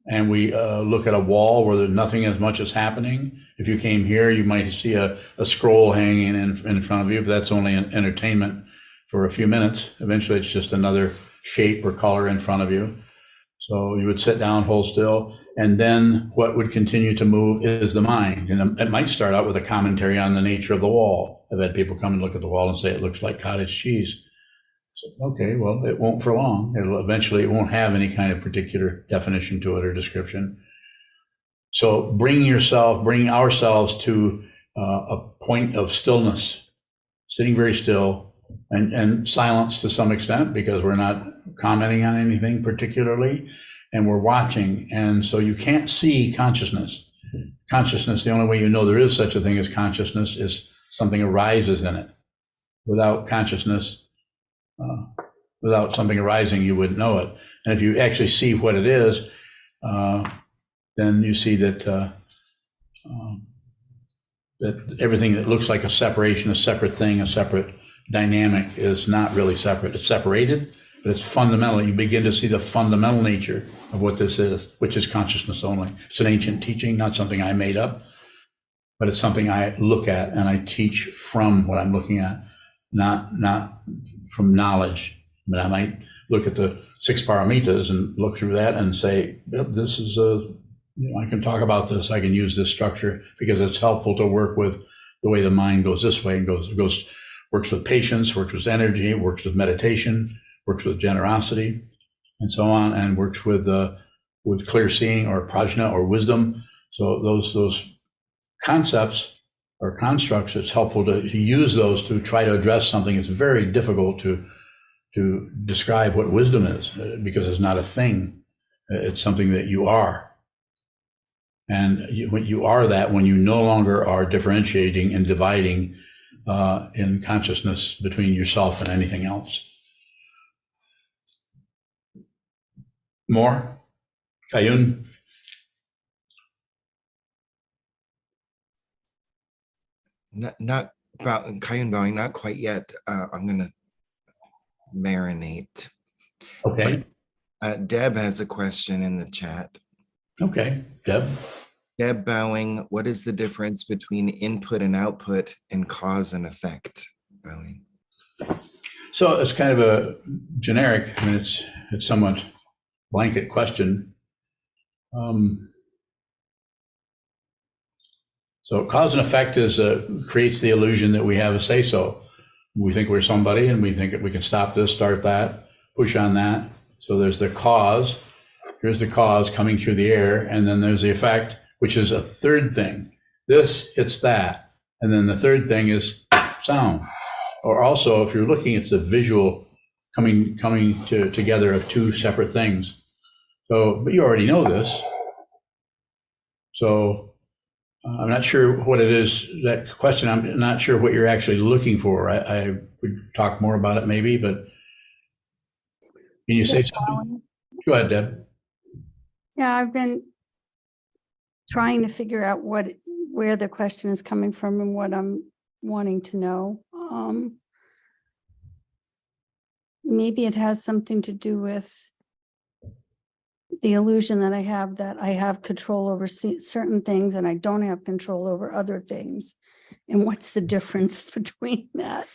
And we look at a wall where there's nothing as much as happening. If you came here, you might see a scroll hanging in front of you, but that's only an entertainment for a few minutes. Eventually, it's just another shape or color in front of you. So you would sit down, hold still, and then what would continue to move is the mind. And it might start out with a commentary on the nature of the wall. I've had people come and look at the wall and say it looks like cottage cheese. So, okay, well, it won't for long. It won't have any kind of particular definition to it or description. So bring ourselves to a point of stillness, sitting very still, and silence to some extent, because we're not commenting on anything particularly, and we're watching. And so you can't see consciousness. Consciousness, the only way you know there is such a thing as consciousness is something arises in it. Without consciousness, without something arising, you wouldn't know it. And if you actually see what it is, then you see that that everything that looks like a separation, a separate thing, a separate dynamic is not really separate. It's separated, but it's fundamental. You begin to see the fundamental nature of what this is, which is consciousness only. It's an ancient teaching, not something I made up. but it's something I look at and I teach from what I'm looking at, not from knowledge. But I might look at the 6 paramitas and look through that and say, yep, this is I can talk about this. I can use this structure because it's helpful to work with the way the mind goes this way and works with patience, works with energy, works with meditation, works with generosity, and so on, and works with clear seeing or prajna or wisdom. So those concepts or constructs, it's helpful to use those to try to address something. It's very difficult to describe what wisdom is because it's not a thing. It's something that you are. And when you are that, when you no longer are differentiating and dividing in consciousness between yourself and anything else. More? Kayun? Not about Kayun bowing, not quite yet. I'm gonna marinate. Okay. Deb has a question in the chat. Okay. Deb? Deb bowing, what is the difference between input and output and cause and effect? Bowing. So it's kind of a generic, I mean, it's somewhat blanket question. So cause and effect creates the illusion that we have a say-so. We think we're somebody and we think that we can stop this, start that, push on that. So there's the cause, here's the cause coming through the air, and then there's the effect, which is a third thing. This hits that. And then the third thing is sound. Or also, if you're looking, it's the visual coming together of 2 separate things. So, but you already know this. So I'm not sure what it is, that question, I'm not sure what you're actually looking for. I would talk more about it maybe, but can you say something? Go ahead, Deb. Yeah, I've been trying to figure out where the question is coming from and what I'm wanting to know. Maybe it has something to do with the illusion that I have control over certain things and I don't have control over other things. And what's the difference between that?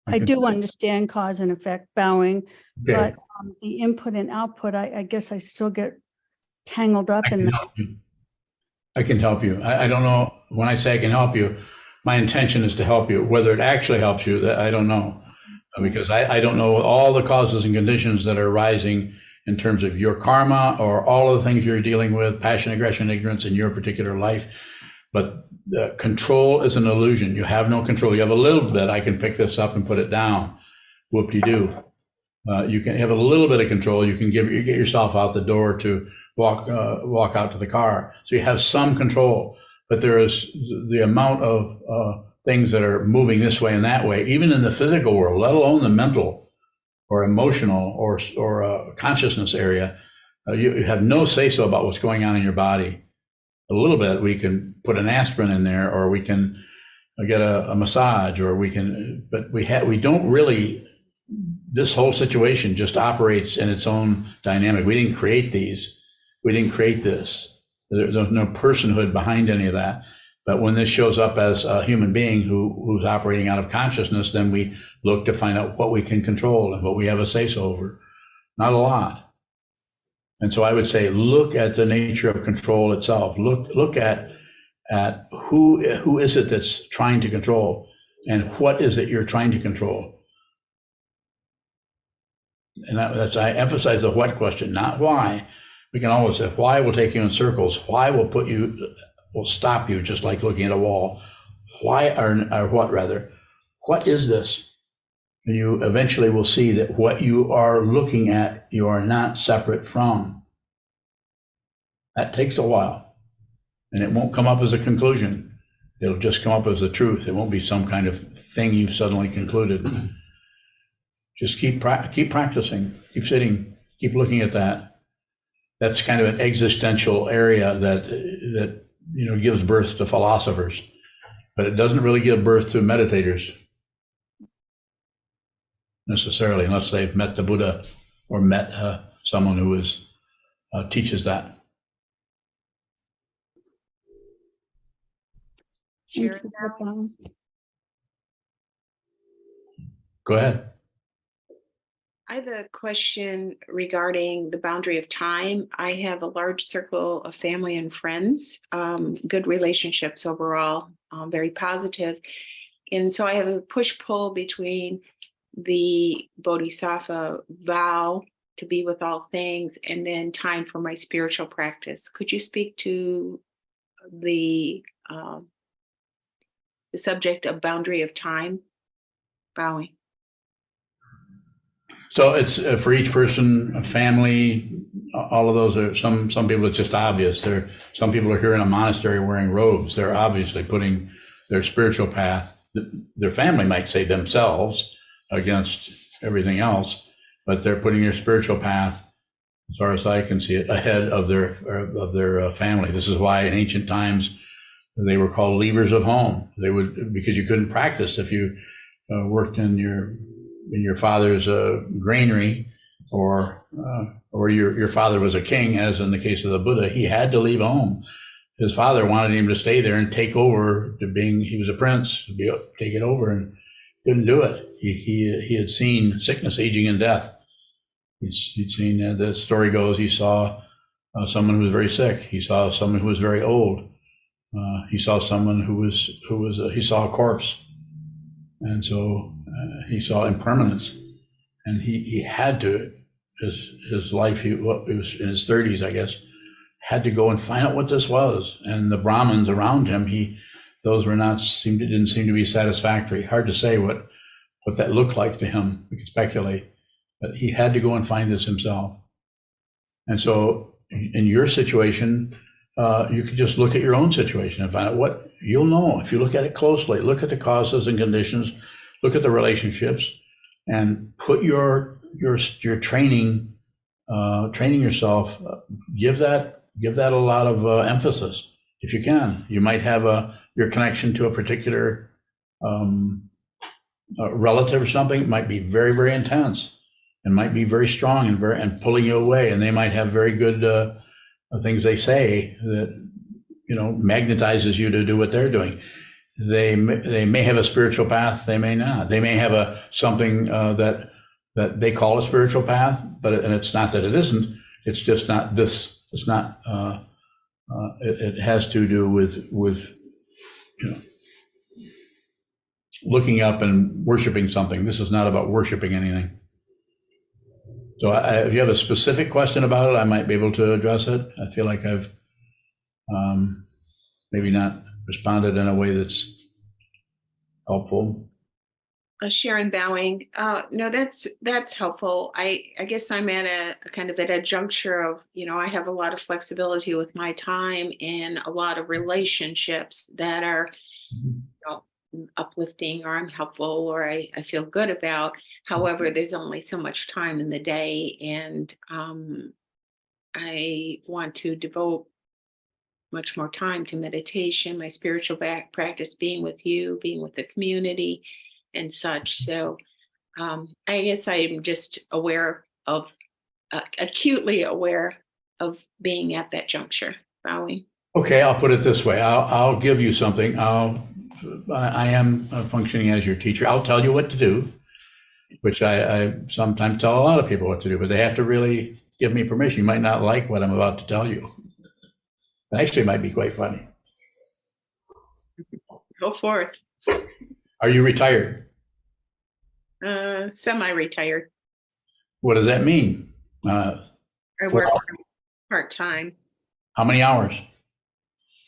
I do understand cause and effect bowing, Okay. but the input and output, I guess I still get tangled up in that. I can help you. I don't know, when I say I can help you, my intention is to help you. Whether it actually helps you, that I don't know. Because I don't know all the causes and conditions that are arising in terms of your karma or all of the things you're dealing with, passion, aggression, ignorance in your particular life. But the control is an illusion. You have no control. You have a little bit. I can pick this up and put it down. Whoop-de-doo. You can have a little bit of control. You can get yourself out the door to walk out to the car. So you have some control. But there is the amount of things that are moving this way and that way, even in the physical world, let alone the mental or emotional or consciousness area. You have no say-so about what's going on in your body. A little bit, we can put an aspirin in there, or we can get a massage, or we can, but we don't really, this whole situation just operates in its own dynamic. We didn't create these. We didn't create this. There's no personhood behind any of that. But when this shows up as a human being who's operating out of consciousness, then we look to find out what we can control and what we have a say-so over. Not a lot. And so I would say, look at the nature of control itself. Look at who is it that's trying to control, and what is it you're trying to control. And I emphasize the what question, not why. We can always say why will take you in circles. Why will stop you, just like looking at a wall. Why or what rather? What is this? And you eventually will see that what you are looking at, you are not separate from. That takes a while, and it won't come up as a conclusion. It'll just come up as the truth. It won't be some kind of thing you've suddenly concluded. Just keep practicing, keep sitting, keep looking at that. That's kind of an existential area that gives birth to philosophers, but it doesn't really give birth to meditators necessarily, unless they've met the Buddha or met someone who teaches that. Thank Sharon you, now? Papa. Go ahead. I have a question regarding the boundary of time. I have a large circle of family and friends, good relationships overall, very positive. And so I have a push-pull between the Bodhisattva vow to be with all things and then time for my spiritual practice. Could you speak to the subject of boundary of time? Bowing. So it's for each person, a family, all of those are, some people it's just obvious. Some people are here in a monastery wearing robes. They're obviously putting their spiritual path, their family might say themselves, against everything else, but they're putting their spiritual path, as far as I can see it, ahead of their family. This is why in ancient times they were called leavers of home. They would, because you couldn't practice if you worked in your father's granary, or your father was a king, as in the case of the Buddha. He had to leave home. His father wanted him to stay there and take over he was a prince, take it over, and couldn't do it. He had seen sickness, aging, and death. He'd seen, the story goes, he saw someone who was very sick. He saw someone who was very old. He saw someone he saw a corpse. And so he saw impermanence, and he had to, his life, he was in his 30s, I guess, had to go and find out what this was. And the Brahmins around him, those didn't seem to be satisfactory. Hard to say what that looked like to him. We could speculate, but he had to go and find this himself. And so in your situation, you could just look at your own situation and find out what you'll know if you look at it closely. Look at the causes and conditions, look at the relationships, and put your training yourself. Give that a lot of emphasis if you can. You might have your connection to a particular relative or something. It might be very, very intense, and might be very strong and pulling you away. And they might have very good things they say that magnetizes you to do what they're doing. They may have a spiritual path, they may not. They may have something that they call a spiritual path, and it's not that it isn't. It's just not this. It's not. It has to do with looking up and worshiping something. This is not about worshiping anything. So if you have a specific question about it, I might be able to address it. I feel like I've maybe not responded in a way that's helpful. Sharon bowing. No, that's helpful. I guess I'm at a kind of at a juncture of, I have a lot of flexibility with my time and a lot of relationships that are uplifting, or I'm helpful, or I feel good about. However, there's only so much time in the day, and I want to devote much more time to meditation, my spiritual practice, being with you, being with the community and such. So I guess I'm just acutely aware of being at that juncture. Bowing. Okay, I'll put it this way. I'll give you something. I am functioning as your teacher. I'll tell you what to do, which I sometimes tell a lot of people what to do, but they have to really give me permission. You might not like what I'm about to tell you. Actually, it might be quite funny. Go forth. Are you retired? Semi-retired. What does that mean? I work part-time. How many hours?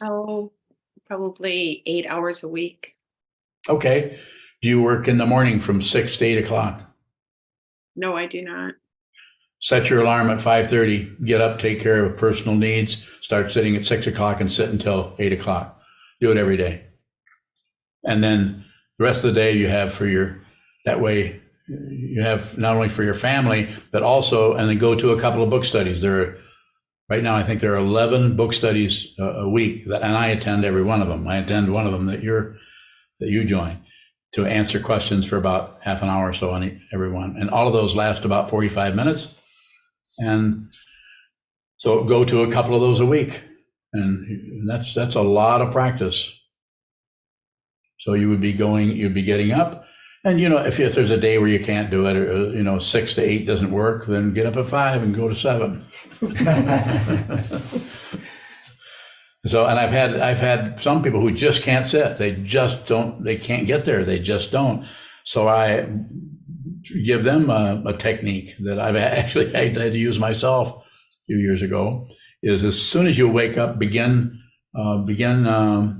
Oh, probably 8 hours a week. Okay. Do you work in the morning from 6 to 8 o'clock? No, I do not. Set your alarm at 5:30, get up, take care of personal needs, start sitting at 6 o'clock and sit until 8 o'clock. Do it every day. And then the rest of the day you have that way you have not only for your family, but also, and then go to a couple of book studies. Right now, I think there are 11 book studies a week, and I attend every one of them. I attend one of them that you join, to answer questions for about half an hour or so on every one. And all of those last about 45 minutes. And so go to a couple of those a week. And that's a lot of practice. So you'd be getting up. And, if there's a day where you can't do it, or, 6 to 8 doesn't work, then get up at 5 and go to 7. So, and I've had some people who just can't sit. They can't get there. They just don't. So I give them a technique that I had to use myself a few years ago, is as soon as you wake up, begin one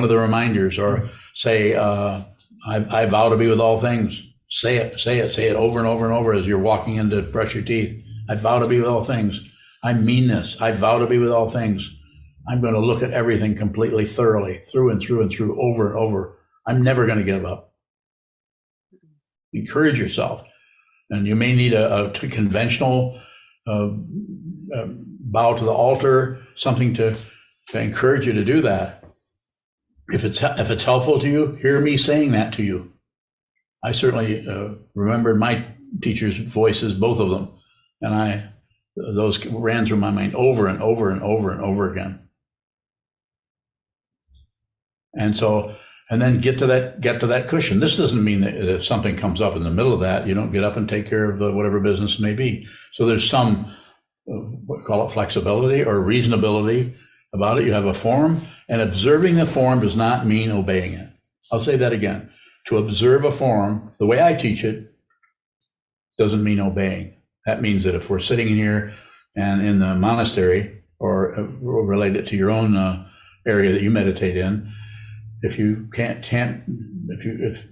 of the reminders, or say, I vow to be with all things. Say it over and over and over as you're walking in to brush your teeth. I vow to be with all things. I mean this. I vow to be with all things. I'm going to look at everything completely, thoroughly, through and through and through, over and over. I'm never going to give up. Encourage yourself. And you may need a conventional bow to the altar, something to encourage you to do that. If it's helpful to you, hear me saying that to you. I certainly remembered my teachers' voices, both of them, and those ran through my mind over and over and over and over again. And then get to that cushion. This doesn't mean that if something comes up in the middle of that, you don't get up and take care of whatever business may be. So there's some, call it flexibility or reasonability about it. You have a form, and observing the form does not mean obeying it. I'll say that again. To observe a form, the way I teach it, doesn't mean obeying. That means that if we're sitting in here and in the monastery, or relate it to your own area that you meditate in, if you if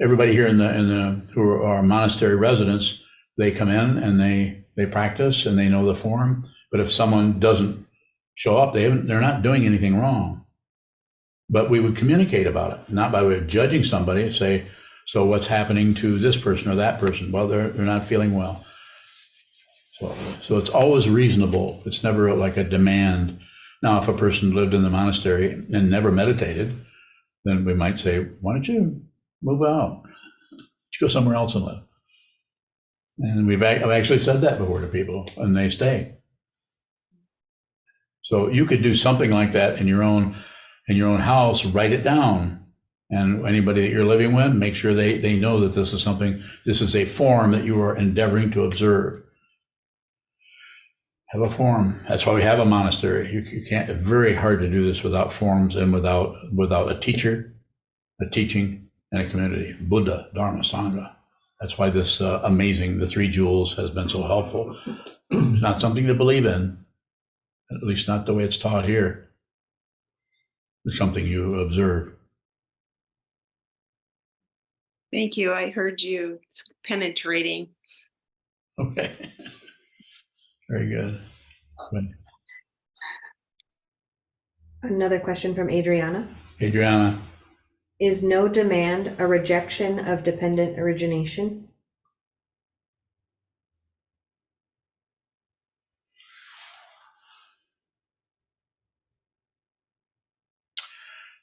everybody here in the who are monastery residents, they come in and they practice and they know the form. But if someone doesn't show up, they're not doing anything wrong. But we would communicate about it, not by way of judging somebody and say, so what's happening to this person or that person? Well, they're not feeling well. So it's always reasonable. It's never like a demand. Now, if a person lived in the monastery and never meditated, then we might say, why don't you move out? Go somewhere else and live. And I've actually said that before to people, and they stay. So you could do something like that in your own house, write it down. And anybody that you're living with, make sure they know that this is a form that you are endeavoring to observe. Have a form. That's why we have a monastery. You can't, it's very hard to do this without forms and without a teacher, a teaching, and a community. Buddha, Dharma, Sangha. That's why this the 3 jewels has been so helpful. It's not something to believe in, at least not the way it's taught here. It's something you observe. Thank you. I heard you. It's penetrating. Okay. Very good. Another question from Adriana. Adriana. Is no demand a rejection of dependent origination?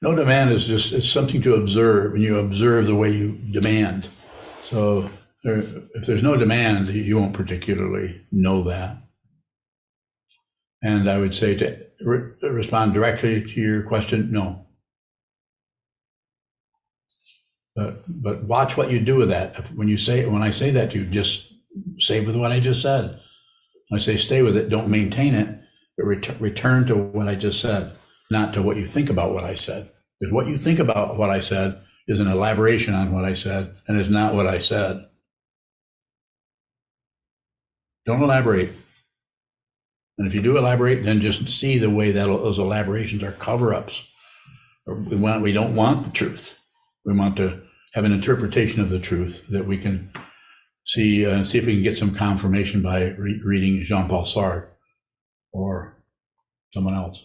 No demand is it's something to observe, and you observe the way you demand. So if there's no demand, you won't particularly know that. And I would say to respond directly to your question, no. But watch what you do with that. When I say that to you, just say with what I just said. When I say stay with it, don't maintain it, but return to what I just said, not to what you think about what I said. Because what you think about what I said is an elaboration on what I said, and is not what I said. Don't elaborate. And if you do elaborate, then just see the way that those elaborations are cover-ups. We don't want the truth. We want to have an interpretation of the truth that we can see if we can get some confirmation by reading Jean-Paul Sartre or someone else.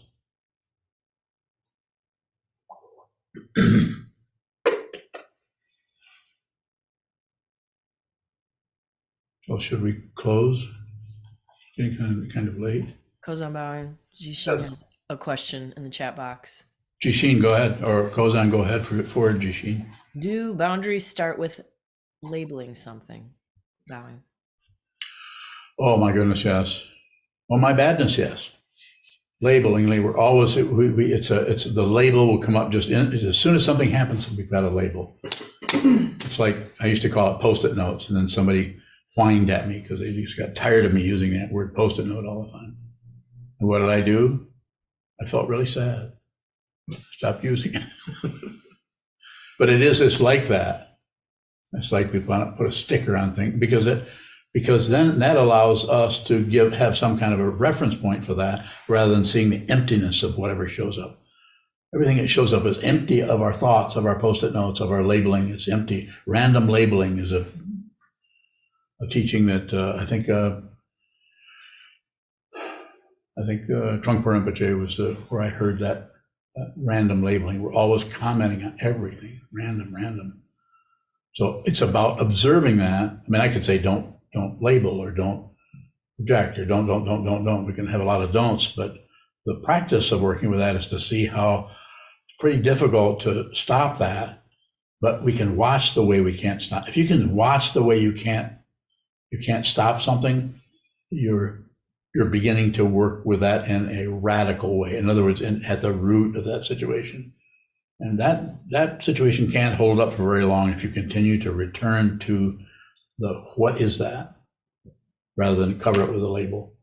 So should we close? Getting kind of late. Kozan bowing. Jishin has a question in the chat box. Jishin, go ahead, or Kozan, go ahead for Jishin. Do boundaries start with labeling something? Bowing. Oh my goodness, yes. Oh, my badness, yes. labeling, we're always, it's the label will come up just as soon as something happens, we've got a label. It's like, I used to call it Post-it notes, and then somebody whined at me because they just got tired of me using that word Post-it note all the time. And what did I do? I felt really sad. Stopped using it. But it's like that. It's like we want to put a sticker on things because then that allows us to have some kind of a reference point for that, rather than seeing the emptiness of whatever shows up. Everything that shows up is empty of our thoughts, of our Post-it notes, of our labeling. It's empty. Random labeling is a teaching that I think Trungpa Rinpoche was where I heard that random labeling. We're always commenting on everything, random. So it's about observing that. I mean, I could say don't label, or don't project, or don't. We can have a lot of don'ts, but the practice of working with that is to see how it's pretty difficult to stop that, but we can watch the way we can't stop. If you can watch the way you can't stop something, you're beginning to work with that in a radical way. In other words, at the root of that situation. And that situation can't hold up for very long if you continue to return to what is that, rather than cover it with a label.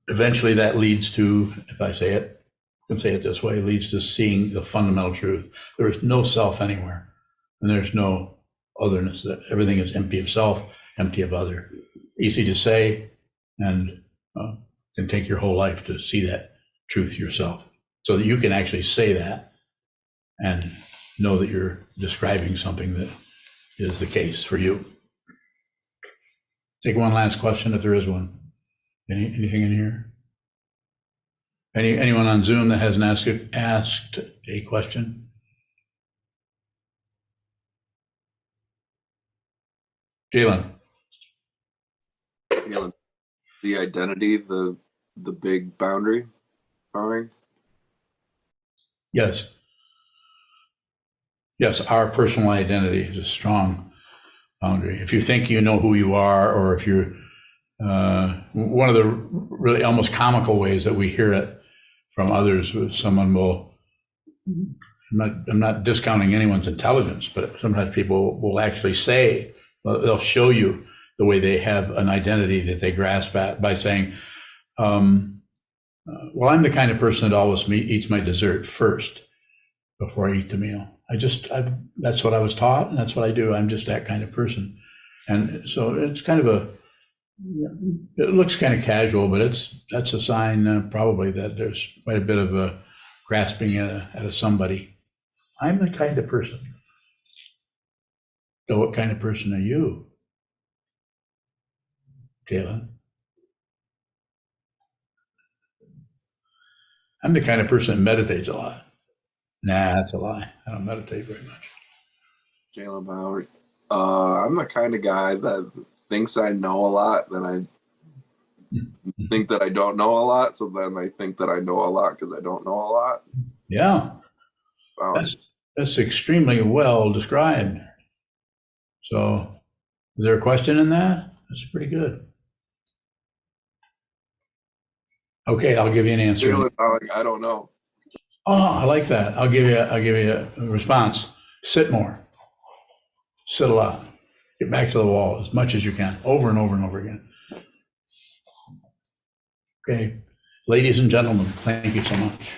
Eventually that leads to, if I can say it this way, leads to seeing the fundamental truth. There is no self anywhere, and there's no otherness. That everything is empty of self, empty of other. Easy to say, and can take your whole life to see that truth yourself, so that you can actually say that and know that you're describing something that is the case for you. Take one last question if there is one. Anything in here? Anyone on Zoom that hasn't asked a question? Jalen. The identity, the big boundary drawing. Yes, our personal identity is a strong boundary. If you think you know who you are, or if you're one of the really almost comical ways that we hear it from others, someone will, I'm not discounting anyone's intelligence, but sometimes people will actually say, they'll show you the way they have an identity that they grasp at by saying, well, I'm the kind of person that always eats my dessert first before I eat the meal. That's what I was taught, and that's what I do. I'm just that kind of person. And so it's kind of it looks kind of casual, but that's a sign probably that there's quite a bit of a grasping at a somebody. I'm the kind of person. So what kind of person are you, Galen? I'm the kind of person that meditates a lot. Nah, that's a lie. I don't meditate very much. Jalen Bowery. I'm the kind of guy that thinks I know a lot, then I think that I don't know a lot, so then I think that I know a lot because I don't know a lot. Yeah, that's extremely well described. So, is there a question in that? That's pretty good. Okay, I'll give you an answer. I don't know. Oh, I like that. I'll give you a response. Sit more. Sit a lot. Get back to the wall as much as you can, over and over and over again. Okay, ladies and gentlemen, thank you so much.